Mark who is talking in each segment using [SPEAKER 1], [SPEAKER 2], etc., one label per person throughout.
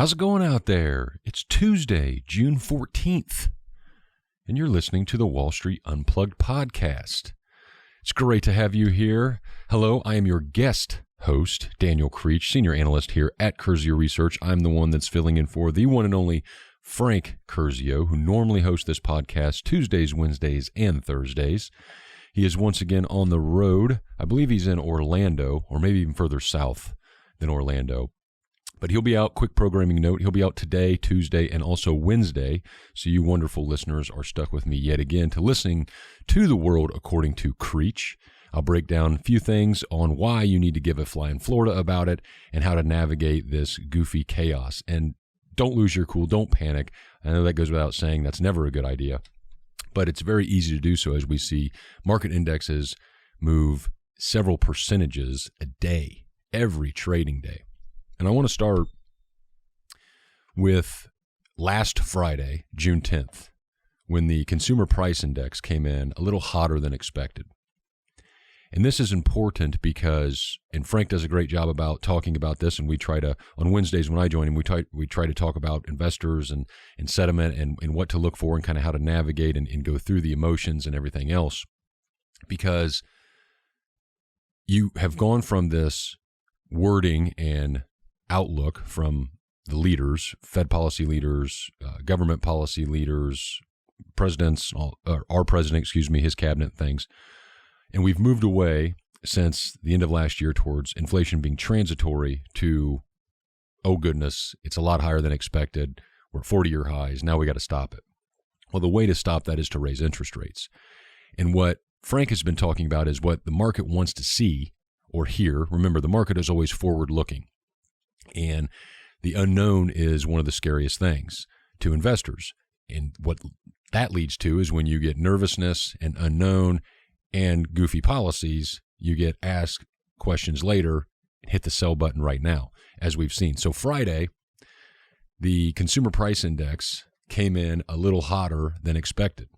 [SPEAKER 1] How's it going out there? It's Tuesday, June 14th, and you're listening to the Wall Street Unplugged podcast. It's great to have you here. Hello, I am your guest host, Daniel Creech, senior analyst here at Curzio Research. I'm the one that's filling in for the one and only Frank Curzio, who normally hosts this podcast Tuesdays, Wednesdays, and Thursdays. He is once again on the road. I believe he's in Orlando, or maybe even further south than Orlando. But he'll be out, quick programming note, he'll be out today, Tuesday, and also Wednesday. So you wonderful listeners are stuck with me yet again to listening to the world according to Creech. I'll break down a few things on why you need to give a fly in Florida about it and how to navigate this goofy chaos. And don't lose your cool, don't panic. I know that goes without saying, that's never a good idea. But it's very easy to do so as we see market indexes move several percentages a day, every trading day. And I want to start with last Friday, June 10th, when the consumer price index came in a little hotter than expected. And this is important because, and Frank does a great job about talking about this, and we try to, on Wednesdays when I join him, we try to talk about investors and sentiment and what to look for and kind of how to navigate and go through the emotions and everything else. Because you have gone from this wording and outlook from the leaders, Fed policy leaders, government policy leaders, presidents, our president, his cabinet, things. And we've moved away since the end of last year towards inflation being transitory to, oh goodness, it's a lot higher than expected. We're at 40-year highs. Now we got to stop it. Well, the way to stop that is to raise interest rates. And what Frank has been talking about is what the market wants to see or hear. Remember, the market is always forward-looking. And the unknown is one of the scariest things to investors. And what that leads to is when you get nervousness and unknown and goofy policies, you get asked questions later, hit the sell button right now, as we've seen. So Friday, the consumer price index came in a little hotter than expected.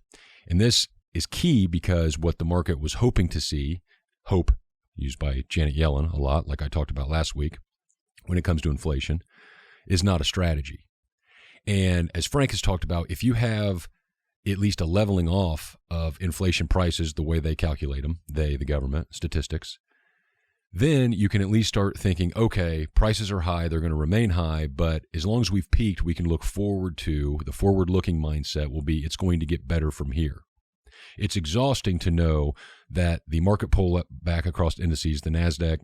[SPEAKER 1] And this is key because what the market was hoping to see, hope used by Janet Yellen a lot, like I talked about last week, when it comes to inflation, is not a strategy. And as Frank has talked about, if you have at least a leveling off of inflation prices, the way they calculate them, the government, statistics, then you can at least start thinking, okay, prices are high, they're going to remain high, but as long as we've peaked, we can look forward to, the forward-looking mindset will be, it's going to get better from here. It's exhausting to know that the market pull back across indices, the NASDAQ,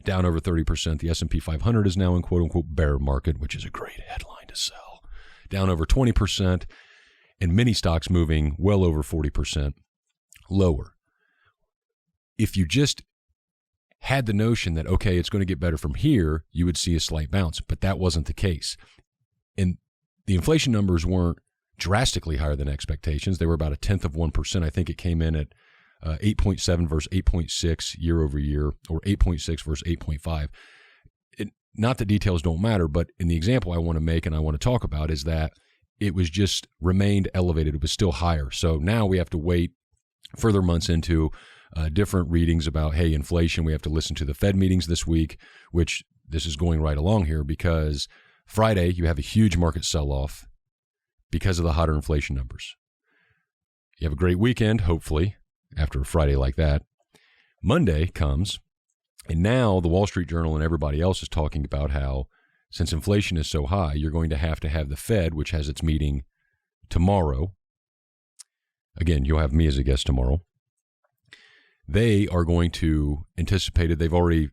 [SPEAKER 1] down over 30%. The S&P 500 is now in quote-unquote bear market, which is a great headline to sell. Down over 20%, and many stocks moving well over 40% lower. If you just had the notion that, okay, it's going to get better from here, you would see a slight bounce, but that wasn't the case. And the inflation numbers weren't drastically higher than expectations. They were about 0.1%. I think it came in at 8.7 versus 8.6 year over year, or 8.6 versus 8.5. Not that details don't matter, but in the example I want to make and I want to talk about is that it was just remained elevated. It was still higher. So now we have to wait further months into different readings about, hey, inflation. We have to listen to the Fed meetings this week, which this is going right along here because Friday you have a huge market sell-off because of the hotter inflation numbers. You have a great weekend, hopefully, after a Friday like that. Monday comes, and now the Wall Street Journal and everybody else is talking about how since inflation is so high, you're going to have the Fed, which has its meeting tomorrow. Again, you'll have me as a guest tomorrow. They are going to anticipate it. They've already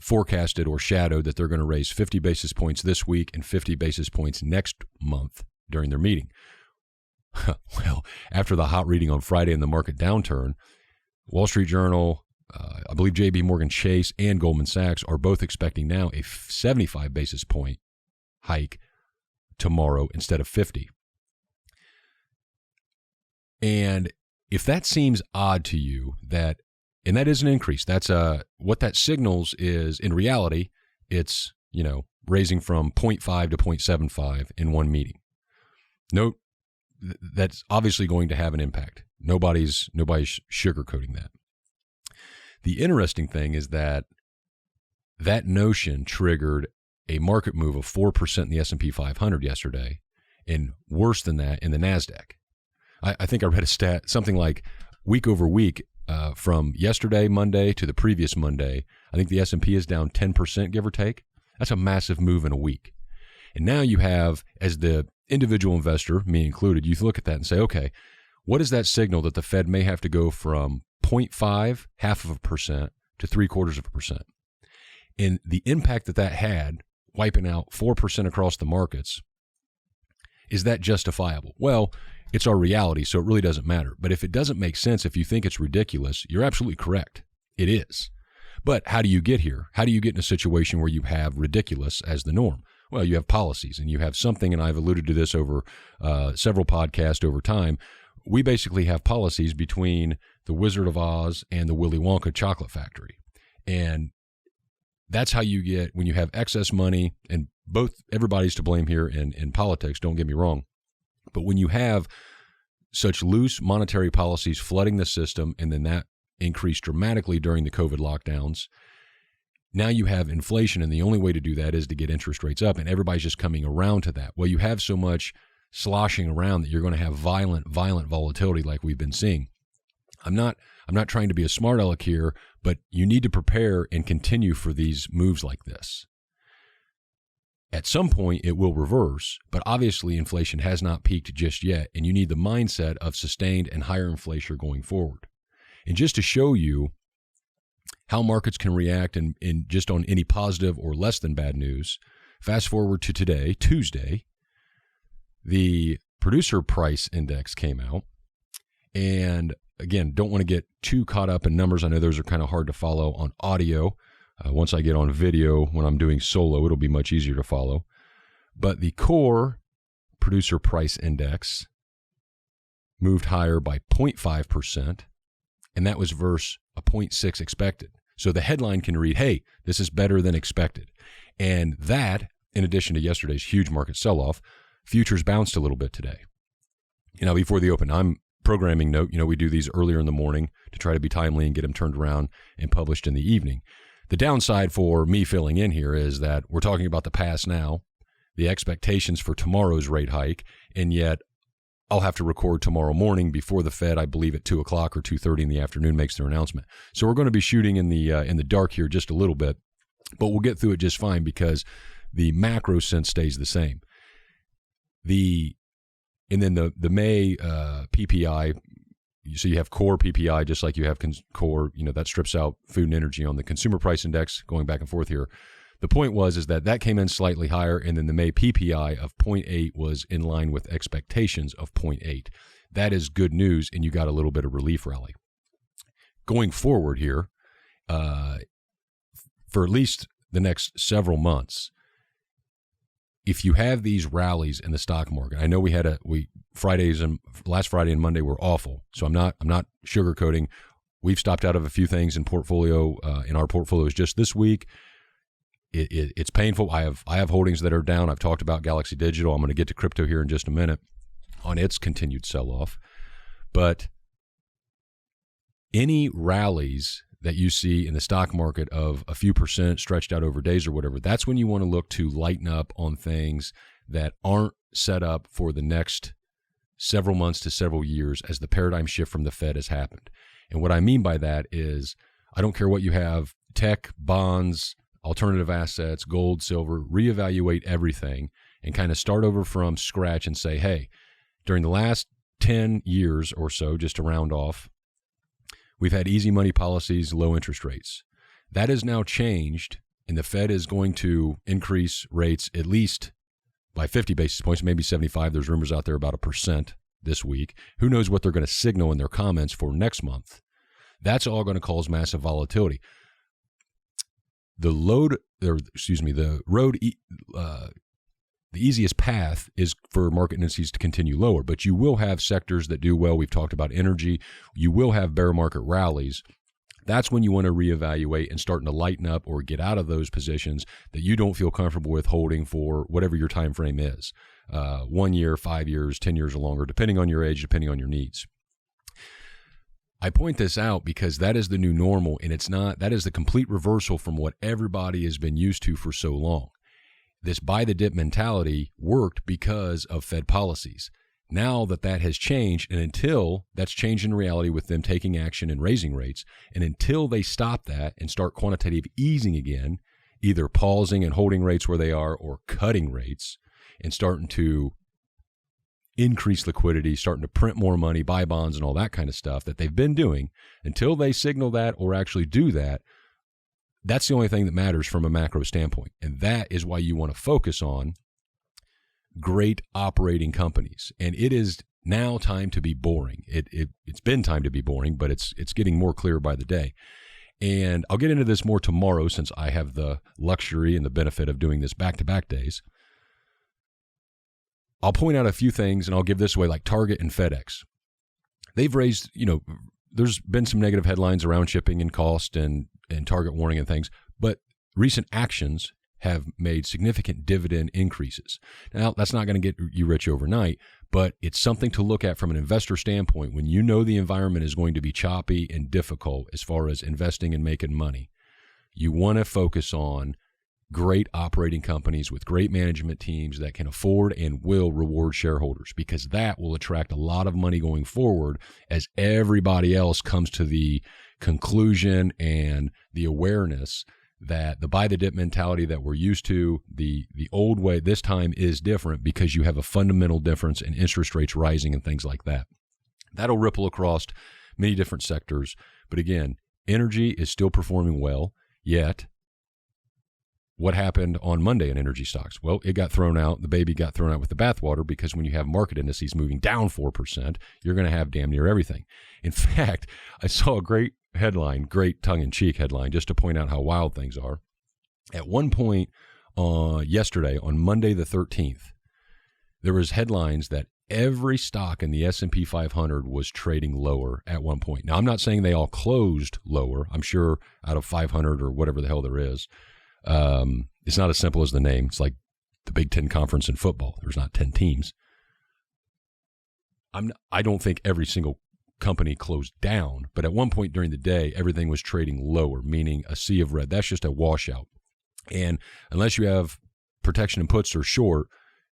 [SPEAKER 1] forecasted or shadowed that they're going to raise 50 basis points this week and 50 basis points next month during their meeting. Well, after the hot reading on Friday and the market downturn, Wall Street Journal, I believe JP Morgan Chase and Goldman Sachs are both expecting now a 75 basis point hike tomorrow instead of 50. And if that seems odd to you, and that is an increase, that's what that signals is in reality, it's, raising from 0.5 to 0.75 in one meeting. Note, that's obviously going to have an impact. Nobody's sugarcoating that. The interesting thing is that notion triggered a market move of 4% in the S&P 500 yesterday, and worse than that in the NASDAQ. I think I read a stat, something like week over week, from yesterday, Monday, to the previous Monday, I think the S&P is down 10%, give or take. That's a massive move in a week. And now you have, as the individual investor, me included, you look at that and say, okay, what is that signal that the Fed may have to go from 0.5, 0.5%, to 0.75%? And the impact that that had, wiping out 4% across the markets, is that justifiable? Well, it's our reality, so it really doesn't matter. But if it doesn't make sense, if you think it's ridiculous, you're absolutely correct. It is. But how do you get here? How do you get in a situation where you have ridiculous as the norm? Well, you have policies, and you have something, and I've alluded to this over several podcasts over time. We basically have policies between the Wizard of Oz and the Willy Wonka chocolate factory. And that's how you get, when you have excess money, and everybody's to blame here in politics, don't get me wrong. But when you have such loose monetary policies flooding the system, and then that increased dramatically during the COVID lockdowns, now you have inflation, and the only way to do that is to get interest rates up, and everybody's just coming around to that. Well, you have so much sloshing around that you're going to have violent volatility like we've been seeing. I'm not trying to be a smart aleck here, but you need to prepare and continue for these moves like this. At some point, it will reverse, but obviously inflation has not peaked just yet, and you need the mindset of sustained and higher inflation going forward. And just to show you how markets can react in just on any positive or less than bad news, fast forward to today, Tuesday, the producer price index came out. And again, don't want to get too caught up in numbers. I know those are kind of hard to follow on audio. Once I get on video, when I'm doing solo, it'll be much easier to follow. But the core producer price index moved higher by 0.5%, and that was versus a 0.6 expected. So the headline can read, hey, this is better than expected. And that, in addition to yesterday's huge market sell-off, futures bounced a little bit today. Before the open, I'm programming note. We do these earlier in the morning to try to be timely and get them turned around and published in the evening. The downside for me filling in here is that we're talking about the past now, the expectations for tomorrow's rate hike, and yet I'll have to record tomorrow morning before the Fed, I believe at 2 o'clock or 2:30 in the afternoon, makes their announcement. So we're going to be shooting in the dark here just a little bit, but we'll get through it just fine because the macro sense stays the same. And then the May PPI. So you have core PPI, just like you have core, that strips out food and energy on the consumer price index, going back and forth here. The point is that came in slightly higher, and then the May PPI of 0.8 was in line with expectations of 0.8. That is good news, and you got a little bit of relief rally. Going forward here, for at least the next several months, if you have these rallies in the stock market, I know last Friday and Monday were awful, so I'm not sugarcoating. We've stopped out of a few things in our portfolios just this week. It's painful. I have holdings that are down. I've talked about Galaxy Digital. I'm going to get to crypto here in just a minute on its continued sell-off. But any rallies that you see in the stock market of a few percent stretched out over days or whatever, that's when you want to look to lighten up on things that aren't set up for the next several months to several years as the paradigm shift from the Fed has happened. And what I mean by that is, I don't care what you have, tech, bonds, alternative assets, gold, silver, reevaluate everything and kind of start over from scratch and say, hey, during the last 10 years or so, just to round off, we've had easy money policies, low interest rates. That has now changed, and the Fed is going to increase rates at least by 50 basis points, maybe 75. There's rumors out there about 1% this week. Who knows what they're going to signal in their comments for next month? That's all going to cause massive volatility. The easiest path is for market indices to continue lower, but you will have sectors that do well. We've talked about energy. You will have bear market rallies. That's when you want to reevaluate and starting to lighten up or get out of those positions that you don't feel comfortable with holding for whatever your time frame is. 1 year, 5 years, 10 years or longer, depending on your age, depending on your needs. I point this out because that is the new normal, and that is the complete reversal from what everybody has been used to for so long. this buy the dip mentality worked because of Fed policies. Now that has changed, and until that's changed in reality with them taking action and raising rates, and until they stop that and start quantitative easing again, either pausing and holding rates where they are or cutting rates and starting to increase liquidity, starting to print more money, buy bonds and all that kind of stuff that they've been doing, until they signal that or actually do that, that's the only thing that matters from a macro standpoint. And that is why you want to focus on great operating companies. And it is now time to be boring. It's been time to be boring, but it's getting more clear by the day. And I'll get into this more tomorrow since I have the luxury and the benefit of doing this back-to-back days. I'll point out a few things, and I'll give this away, like Target and FedEx. They've raised, there's been some negative headlines around shipping and cost and Target warning and things, but recent actions have made significant dividend increases. Now, that's not going to get you rich overnight, but it's something to look at from an investor standpoint when you know the environment is going to be choppy and difficult as far as investing and making money. You want to focus on great operating companies with great management teams that can afford and will reward shareholders, because that will attract a lot of money going forward as everybody else comes to the conclusion and the awareness that the buy the dip mentality that we're used to, the old way this time is different because you have a fundamental difference in interest rates rising and things like that. That'll ripple across many different sectors. But again, energy is still performing well, yet what happened on Monday in energy stocks? Well, it got thrown out. The baby got thrown out with the bathwater, because when you have market indices moving down 4%, you're going to have damn near everything. In fact, I saw a great headline, great tongue-in-cheek headline, just to point out how wild things are. At one point yesterday, on Monday the 13th, there was headlines that every stock in the S&P 500 was trading lower at one point. Now, I'm not saying they all closed lower. I'm sure out of 500 or whatever the hell there is, it's not as simple as the name. It's like the Big Ten conference in football. There's not 10 teams. I don't think every single company closed down, but at one point during the day, everything was trading lower, meaning a sea of red. That's just a washout. And unless you have protection and puts or short,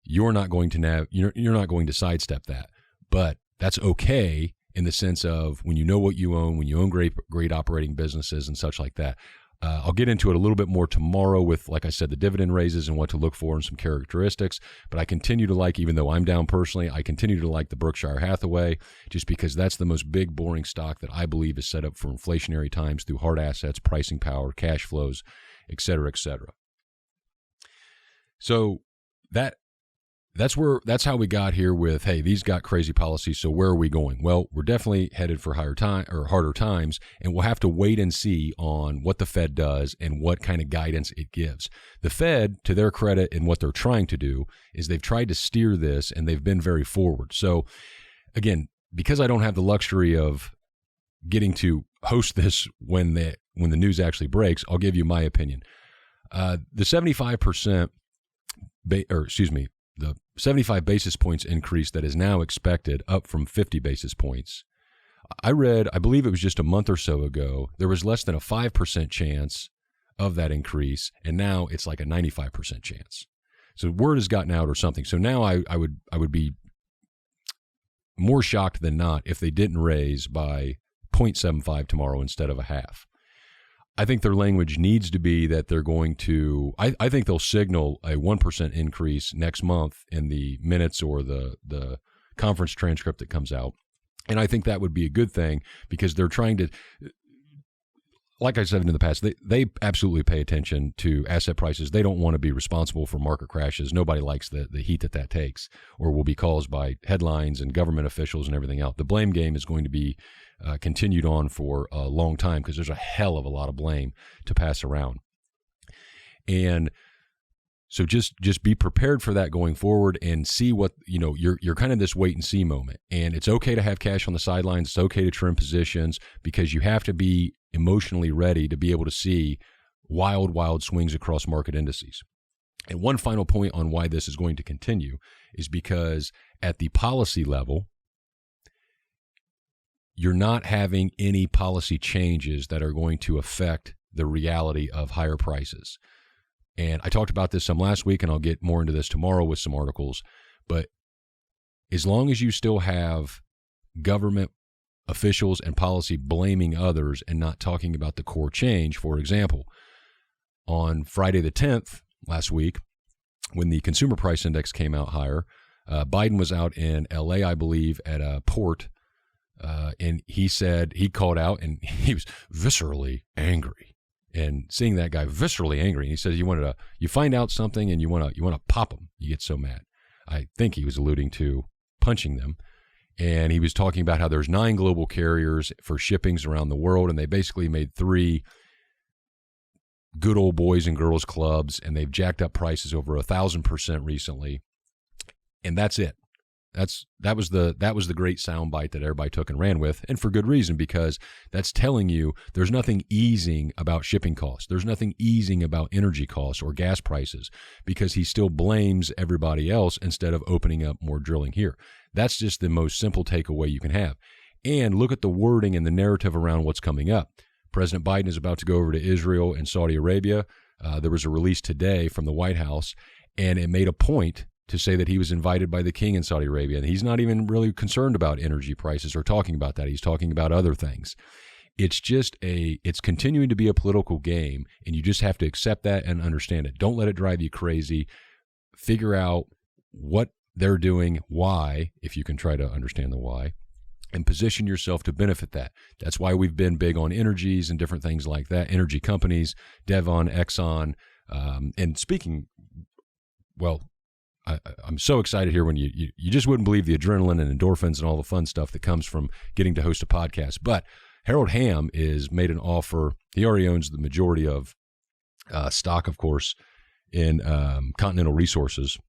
[SPEAKER 1] you're not going to sidestep that. But that's okay in the sense of when you know what you own, when you own great operating businesses and such like that. I'll get into it a little bit more tomorrow with, like I said, the dividend raises and what to look for and some characteristics. But I continue to like, even though I'm down personally, I continue to like the Berkshire Hathaway just because that's the most big, boring stock that I believe is set up for inflationary times through hard assets, pricing power, cash flows, et cetera, et cetera. So that's how we got here with, hey, these got crazy policies, so where are we going? Well, we're definitely headed for harder times, and we'll have to wait and see on what the Fed does and what kind of guidance it gives. The Fed, to their credit and what they're trying to do, is they've tried to steer this, and they've been very forward. So, again, because I don't have the luxury of getting to host this when the news actually breaks, I'll give you my opinion. The 75 basis points increase that is now expected, up from 50 basis points. I believe it was just a month or so ago, there was less than a 5% chance of that increase, and now it's like a 95% chance. So word has gotten out or something. So now I would be more shocked than not if they didn't raise by 0.75 tomorrow instead of a half. I think their language needs to be that they're going to, I think they'll signal a 1% increase next month in the minutes or the conference transcript that comes out. And I think that would be a good thing because they're trying to, like I said in the past, they absolutely pay attention to asset prices. They don't want to be responsible for market crashes. Nobody likes the heat that takes or will be caused by headlines and government officials and everything else. The blame game is going to be continued on for a long time because there's a hell of a lot of blame to pass around. And so just be prepared for that going forward and see what, you're kind of this wait and see moment. And it's okay to have cash on the sidelines. It's okay to trim positions because you have to be emotionally ready to be able to see wild swings across market indices. And one final point on why this is going to continue is because at the policy level, you're not having any policy changes that are going to affect the reality of higher prices. And I talked about this some last week, and I'll get more into this tomorrow with some articles. But as long as you still have government officials and policy blaming others and not talking about the core change, for example, on Friday the 10th last week, when the consumer price index came out higher, Biden was out in L.A., I believe, at a port, and he called out, and he was viscerally angry. And seeing that guy viscerally angry, and he says, you find out something and you want to pop them. You get so mad. I think he was alluding to punching them. And he was talking about how there's 9 global carriers for shippings around the world, and they basically made 3 good old boys and girls clubs, and they've jacked up prices over 1,000% recently. And that's it. That was the great soundbite that everybody took and ran with, and for good reason, because that's telling you there's nothing easing about shipping costs. There's nothing easing about energy costs or gas prices, because he still blames everybody else instead of opening up more drilling here. That's just the most simple takeaway you can have. And look at the wording and the narrative around what's coming up. President Biden is about to go over to Israel and Saudi Arabia. There was a release today from the White House, and it made a point to say that he was invited by the king in Saudi Arabia. And he's not even really concerned about energy prices or talking about that. He's talking about other things. It's continuing to be a political game, and you just have to accept that and understand it. Don't let it drive you crazy. Figure out what they're doing, why, if you can try to understand the why, and position yourself to benefit that. That's why we've been big on energies and different things like that, energy companies, Devon, Exxon, and speaking, well, I'm so excited here when you just wouldn't believe the adrenaline and endorphins and all the fun stuff that comes from getting to host a podcast. But Harold Hamm is made an offer. He already owns the majority of stock, of course, in Continental Resources.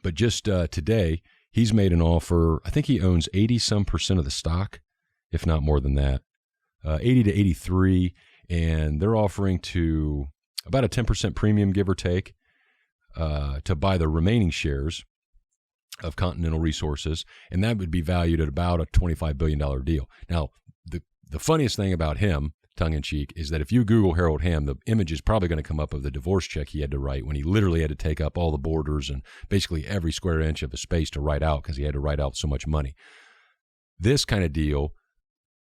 [SPEAKER 1] But just today, he's made an offer. I think he owns 80-some% of the stock, if not more than that, 80 to 83, and they're offering to about a 10% premium, give or take, to buy the remaining shares of Continental Resources, and that would be valued at about a $25 billion deal. Now, the funniest thing about him, tongue-in-cheek, is that if you Google Harold Hamm, the image is probably going to come up of the divorce check he had to write when he literally had to take up all the borders and basically every square inch of the space to write out because he had to write out so much money. This kind of deal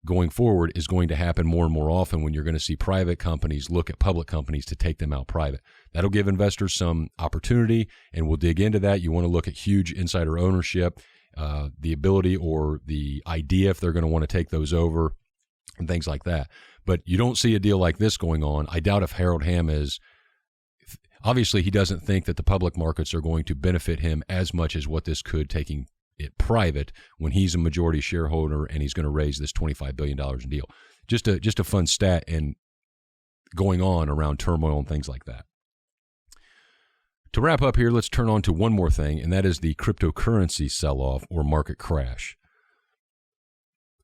[SPEAKER 1] going forward is going to happen more and more often when you're going to see private companies look at public companies to take them out private. That'll give investors some opportunity, and we'll dig into that. You want to look at huge insider ownership, the ability or the idea if they're going to want to take those over and things like that. But you don't see a deal like this going on. I doubt if Harold Hamm is, obviously he doesn't think that the public markets are going to benefit him as much as what this could, taking it private when he's a majority shareholder and he's going to raise this $25 billion in deal. Just a fun stat and going on around turmoil and things like that. To wrap up here, let's turn on to one more thing, and that is the cryptocurrency sell-off or market crash.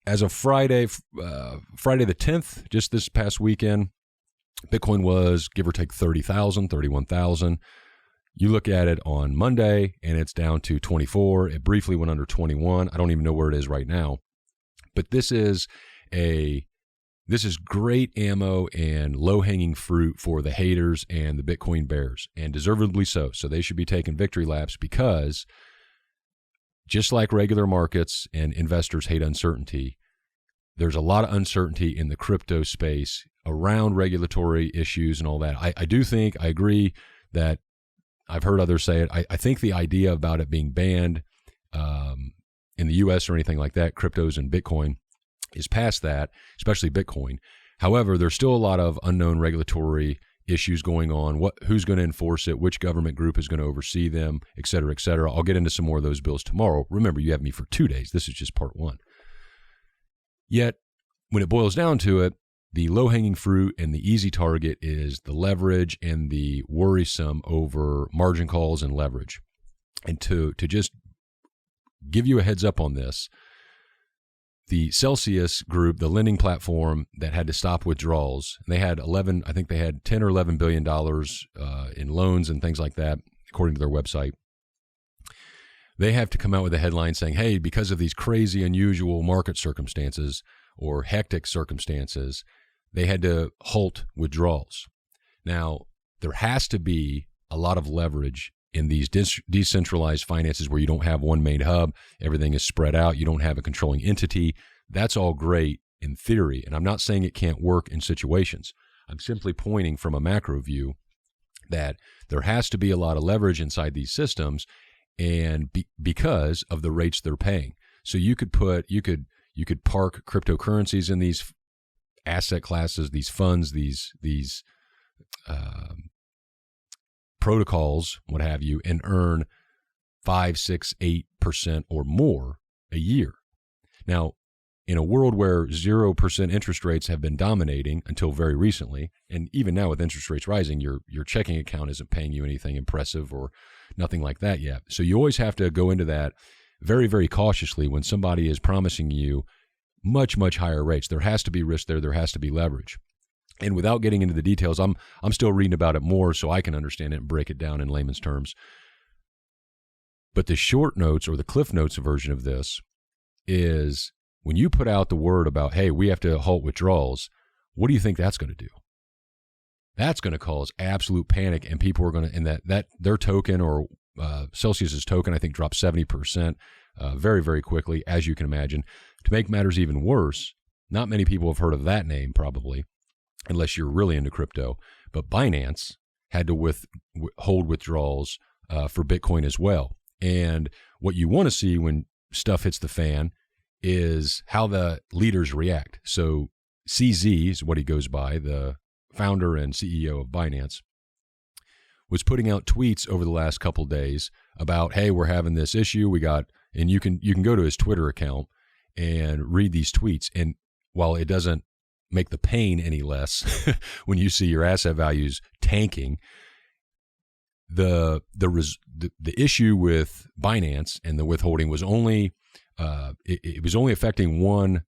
[SPEAKER 1] As of Friday the 10th, just this past weekend, Bitcoin was, give or take, 30,000, 31,000. You look at it on Monday, and it's down to 24. It briefly went under 21. I don't even know where it is right now. But this is great ammo and low-hanging fruit for the haters and the Bitcoin bears, and deservedly so. So they should be taking victory laps, because just like regular markets and investors hate uncertainty, there's a lot of uncertainty in the crypto space around regulatory issues and all that. I agree that I've heard others say it. I think the idea about it being banned in the U.S. or anything like that, cryptos and Bitcoin, is past that, especially Bitcoin. However, there's still a lot of unknown regulatory issues going on. Who's going to enforce it? Which government group is going to oversee them, et cetera, et cetera. I'll get into some more of those bills tomorrow. Remember, you have me for 2 days. This is just part one. Yet, when it boils down to it, the low-hanging fruit and the easy target is the leverage and the worrisome over margin calls and leverage. And to just give you a heads up on this, the Celsius group, the lending platform that had to stop withdrawals, and they had 10 or $11 billion in loans and things like that, according to their website. They have to come out with a headline saying, hey, because of these crazy, unusual market circumstances or hectic circumstances, they had to halt withdrawals. Now, there has to be a lot of leverage in these decentralized finances where you don't have one main hub, everything is spread out, you don't have a controlling entity. That's all great in theory, and I'm not saying it can't work in situations. I'm simply pointing from a macro view that there has to be a lot of leverage inside these systems, and because of the rates they're paying. So you could park cryptocurrencies in these asset classes, these funds, these protocols, what have you, and earn 5, 6, 8% or more a year. Now, in a world where 0% interest rates have been dominating until very recently, and even now with interest rates rising, your checking account isn't paying you anything impressive or nothing like that yet. So you always have to go into that very, very cautiously when somebody is promising you much, much higher rates. There has to be risk there. There has to be leverage. And without getting into the details, I'm still reading about it more so I can understand it and break it down in layman's terms. But the short notes or the Cliff Notes version of this is when you put out the word about, hey, we have to halt withdrawals, what do you think that's going to do? That's going to cause absolute panic, and people are going to, and that their token or Celsius's token, I think, dropped 70% very, very quickly, as you can imagine. To make matters even worse, not many people have heard of that name probably, unless you're really into crypto, but Binance had to hold withdrawals for Bitcoin as well. And what you want to see when stuff hits the fan is how the leaders react. So CZ is what he goes by, the founder and CEO of Binance, was putting out tweets over the last couple of days about, hey, we're having this issue. And you can go to his Twitter account and read these tweets. And while it doesn't make the pain any less when you see your asset values tanking, the issue with Binance and the withholding was only it was only affecting one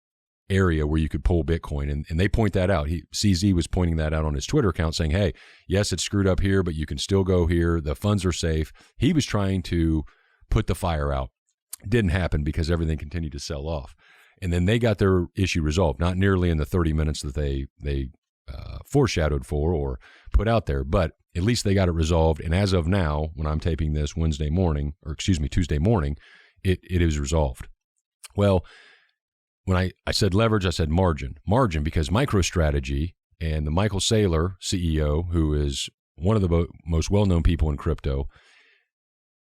[SPEAKER 1] area where you could pull Bitcoin, and they point that out. CZ was pointing that out on his Twitter account, saying, hey, yes, it's screwed up here, but you can still go here. The funds are safe. He was trying to put the fire out. It didn't happen because everything continued to sell off. And then they got their issue resolved, not nearly in the 30 minutes that they foreshadowed for or put out there, but at least they got it resolved. And as of now, when I'm taping this Tuesday morning, it is resolved. Well, when I said leverage, I said margin, because MicroStrategy and the Michael Saylor, CEO, who is one of the most well-known people in crypto,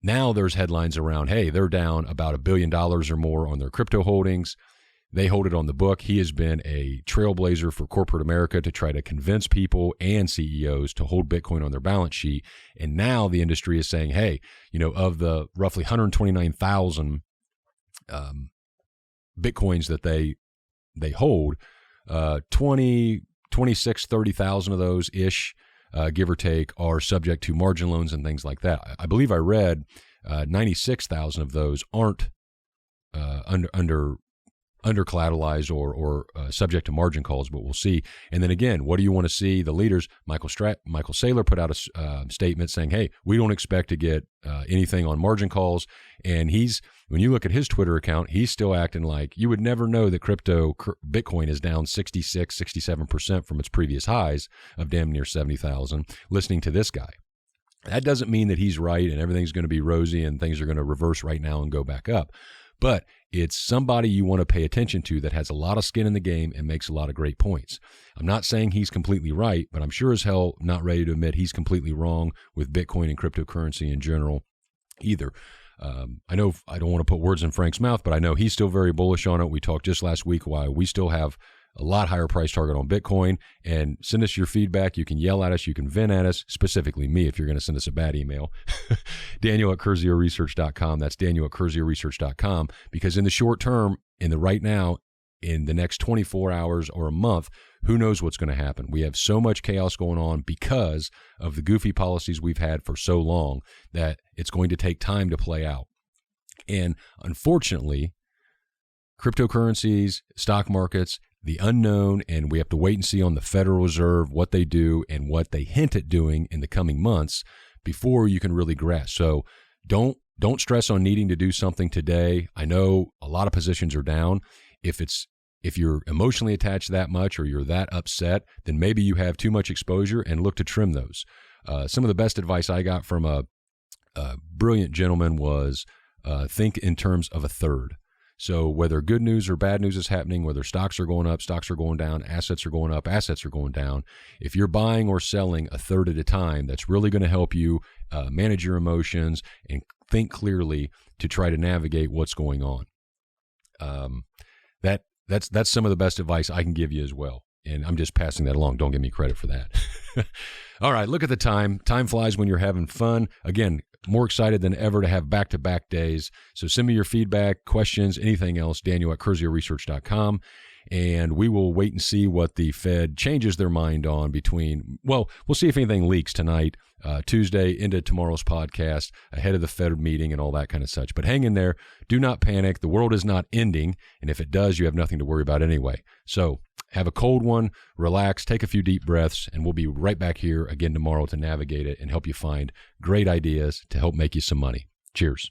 [SPEAKER 1] now there's headlines around, hey, they're down about $1 billion or more on their crypto holdings. They hold it on the book. He has been a trailblazer for corporate America to try to convince people and CEOs to hold Bitcoin on their balance sheet. And now the industry is saying, hey, of the roughly 129,000 Bitcoins that they hold, 30,000 of those ish, give or take, are subject to margin loans and things like that. I believe I read 96,000 of those aren't under collateralized or subject to margin calls, but we'll see. And then again, what do you want to see? The leaders, Michael Saylor put out a statement saying, hey, we don't expect to get anything on margin calls. And when you look at his Twitter account, he's still acting like you would never know that Bitcoin is down 66, 67% from its previous highs of damn near 70,000, listening to this guy. That doesn't mean that he's right and everything's going to be rosy and things are going to reverse right now and go back up. But it's somebody you want to pay attention to that has a lot of skin in the game and makes a lot of great points. I'm not saying he's completely right, but I'm sure as hell not ready to admit he's completely wrong with Bitcoin and cryptocurrency in general either. I know I don't want to put words in Frank's mouth, but I know he's still very bullish on it. We talked just last week why we still have a lot higher price target on Bitcoin. And send us your feedback. You can yell at us. You can vent at us, specifically me if you're going to send us a bad email. Daniel at CurzioResearch.com. That's Daniel at CurzioResearch.com. Because in the short term, in the right now, in the next 24 hours or a month, who knows what's going to happen? We have so much chaos going on because of the goofy policies we've had for so long that it's going to take time to play out. And unfortunately, cryptocurrencies, stock markets, the unknown, and we have to wait and see on the Federal Reserve what they do and what they hint at doing in the coming months before you can really grasp. So don't stress on needing to do something today. I know a lot of positions are down. If you're emotionally attached that much or you're that upset, then maybe you have too much exposure and look to trim those. Some of the best advice I got from a brilliant gentleman was think in terms of a third. So whether good news or bad news is happening, whether stocks are going up, stocks are going down, assets are going up, assets are going down, if you're buying or selling a third at a time, that's really going to help you manage your emotions and think clearly to try to navigate what's going on. That's some of the best advice I can give you as well. And I'm just passing that along. Don't give me credit for that. All right, look at the time. Time flies when you're having fun. Again, more excited than ever to have back-to-back days. So send me your feedback, questions, anything else, Daniel at CurzioResearch.com. And we will wait and see what the Fed changes their mind on we'll see if anything leaks tonight, Tuesday, into tomorrow's podcast, ahead of the Fed meeting and all that kind of such. But hang in there. Do not panic. The world is not ending. And if it does, you have nothing to worry about anyway. So have a cold one, relax, take a few deep breaths, and we'll be right back here again tomorrow to navigate it and help you find great ideas to help make you some money. Cheers.